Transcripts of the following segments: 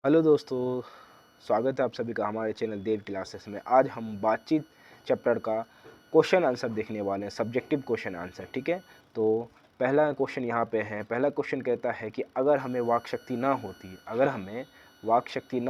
Hello दोस्तों, स्वागत है आप सभी का हमारे चैनल देव क्लासेस में। आज हम बातचीत चैप्टर का क्वेश्चन आंसर देखने वाले हैं, सब्जेक्टिव क्वेश्चन आंसर। ठीक है, तो पहला क्वेश्चन यहाँ पे है। पहला क्वेश्चन कहता है कि अगर हमें वाक शक्ति ना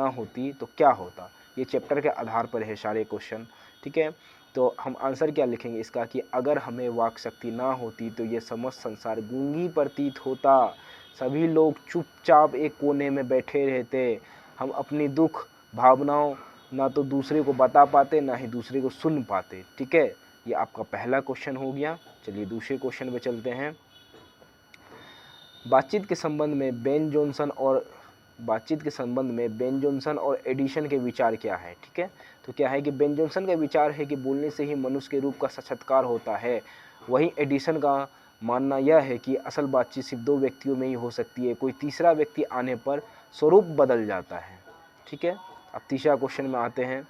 होती तो क्या होता। ये चैप्टर के आधार पर है सारे क्वेश्चन। ठीक है, तो हम आंसर क्या लिखेंगे इसका कि अगर हमें वाक शक्ति ना होती तो ये समस्त संसार गूंगी प्रतीत होता, सभी लोग चुपचाप एक कोने में बैठे रहते, हम अपनी दुख भावनाओं ना तो दूसरे को बता पाते ना ही दूसरे को सुन पाते। ठीक है, ये आपका पहला क्वेश्चन हो गया। चलिए दूसरे क्वेश्चन पे चलते हैं। बातचीत के संबंध में बेन जॉनसन और एडिशन के विचार क्या है। ठीक है, तो क्या है कि बेन जॉनसन का विचार है कि बोलने से ही मनुष्य के रूप का साक्षात्कार होता है। वहीं एडिशन का मानना यह है कि असल बातचीत सिर्फ दो व्यक्तियों में ही हो सकती है, कोई तीसरा व्यक्ति आने पर स्वरूप बदल जाता है। ठीक है, अब तीसरा क्वेश्चन में आते हैं।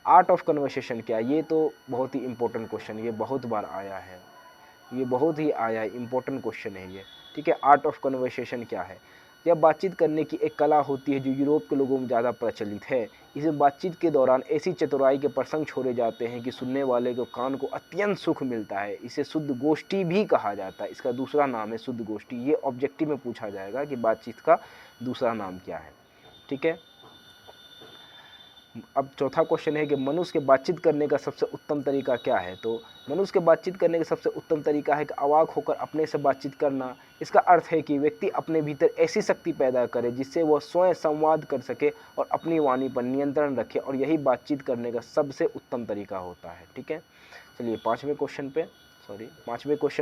आर्ट ऑफ कन्वर्सेशन क्या है। ये तो बहुत ही इंपॉर्टेंट क्वेश्चन, ये बहुत बार आया है, ये बहुत ही आया है, इंपॉर्टेंट क्वेश्चन है ये। ठीक है, आर्ट ऑफ कन्वर्सेशन क्या है। यह बातचीत करने की एक कला होती है जो यूरोप के लोगों में ज़्यादा प्रचलित है। इसमें बातचीत के दौरान ऐसी चतुराई के प्रसंग छोड़े जाते हैं कि सुनने वाले को कान को अत्यंत सुख मिलता है। इसे शुद्ध गोष्ठी भी कहा जाता है, इसका दूसरा नाम है शुद्ध गोष्ठी। ये ऑब्जेक्टिव में पूछा जाएगा कि बातचीत का दूसरा नाम क्या है। ठीक है, अब चौथा क्वेश्चन है कि मनुष्य के बातचीत करने का सबसे उत्तम तरीका क्या है। तो मनुष्य के बातचीत करने का सबसे उत्तम तरीका है कि अवाक होकर अपने से बातचीत करना। इसका अर्थ है कि व्यक्ति अपने भीतर ऐसी शक्ति पैदा करे जिससे वह स्वयं संवाद कर सके और अपनी वाणी पर नियंत्रण रखे, और यही बातचीत करने का सबसे उत्तम तरीका होता है। ठीक है, चलिए पाँचवें क्वेश्चन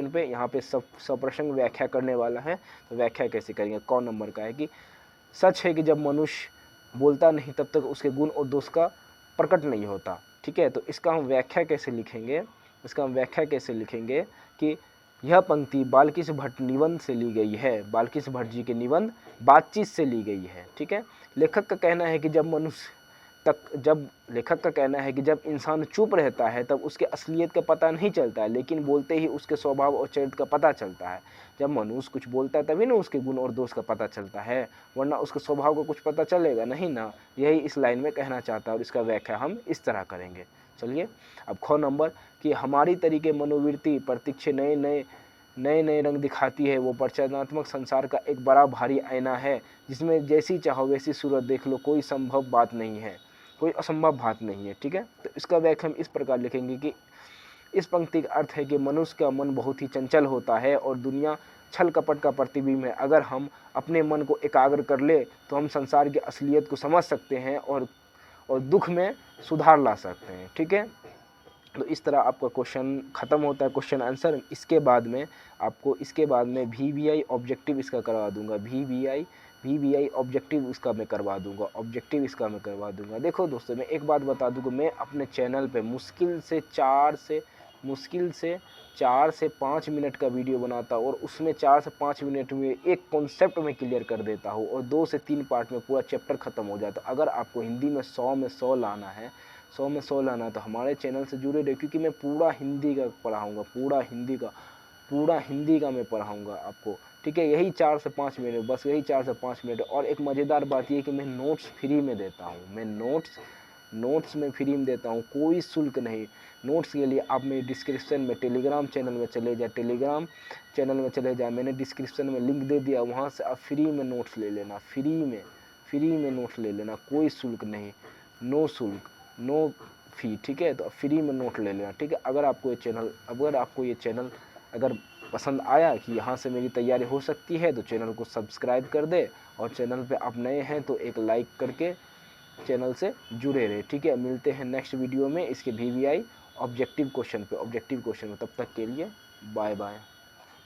पे यहाँ पे सप्रसंग व्याख्या करने वाला है। तो व्याख्या कैसे करेंगे, कौन नंबर का है कि सच है कि जब मनुष्य बोलता नहीं तब तक उसके गुण और दोष का प्रकट नहीं होता। ठीक है, तो इसका हम व्याख्या कैसे लिखेंगे कि यह पंक्ति बाल्किश भट्ट निबंध से ली गई है, बाल्किश भट्ट जी के निबंध बातचीत से ली गई है। ठीक है, लेखक का कहना है कि जब इंसान चुप रहता है तब उसके असलियत का पता नहीं चलता है, लेकिन बोलते ही उसके स्वभाव और चरित्र का पता चलता है। जब मनुष्य कुछ बोलता है तभी ना उसके गुण और दोष का पता चलता है, वरना उसके स्वभाव का कुछ पता चलेगा नहीं ना। यही इस लाइन में कहना चाहता है और इसका व्याख्या हम इस तरह करेंगे। चलिए अब ख नंबर कि हमारी तरीके मनोवृत्ति प्रतीक्ष नए नए रंग दिखाती है। वो परिचयात्मक संसार का एक बड़ा भारी आईना है जिसमें जैसी चाहो वैसी सूरत देख लो, कोई असंभव बात नहीं है। ठीक है, तो इसका व्याख्या हम इस प्रकार लिखेंगे कि इस पंक्ति का अर्थ है कि मनुष्य का मन बहुत ही चंचल होता है और दुनिया छल कपट का प्रतिबिंब है। अगर हम अपने मन को एकाग्र कर ले तो हम संसार की असलियत को समझ सकते हैं और दुख में सुधार ला सकते हैं। ठीक है, तो इस तरह आपका क्वेश्चन ख़त्म होता है, क्वेश्चन आंसर। इसके बाद में VBI ऑब्जेक्टिव इसका करवा दूंगा, VBI ऑब्जेक्टिव इसका मैं करवा दूंगा। देखो दोस्तों, मैं एक बात बता दूँ कि मैं अपने चैनल पे मुश्किल से 4 से 5 मिनट का वीडियो बनाता हूँ और उसमें 4 से 5 मिनट में एक कॉन्सेप्ट में क्लियर कर देता हूँ और 2 से 3 पार्ट में पूरा चैप्टर ख़त्म हो जाता है। अगर आपको हिंदी में 100 में 100 लाना है तो हमारे चैनल से जुड़े रहे, क्योंकि मैं पूरा हिंदी का पढ़ाऊँगा, पूरा हिंदी का मैं पढ़ाऊँगा आपको। ठीक है, यही 4 से 5 मिनट, बस यही 4 से 5 मिनट। और एक मज़ेदार बात ये है कि मैं नोट्स फ्री में देता हूँ, नोट्स में फ्री में देता हूँ, कोई शुल्क नहीं। नोट्स के लिए आप मेरे डिस्क्रिप्शन में टेलीग्राम चैनल में चले जाए, मैंने डिस्क्रिप्शन में लिंक दे दिया, वहाँ से आप फ्री में नोट्स ले लेना, कोई शुल्क नहीं, नो शुल्क, नो फी। ठीक है, तो फ्री में नोट ले लेना। ठीक है, अगर आपको ये चैनल अगर पसंद आया कि यहाँ से मेरी तैयारी हो सकती है तो चैनल को सब्सक्राइब कर दे, और चैनल पे आप नए हैं तो एक लाइक करके चैनल से जुड़े रहे। ठीक है, मिलते हैं नेक्स्ट वीडियो में इसके VBI ऑब्जेक्टिव क्वेश्चन पे। तब तक के लिए बाय बाय।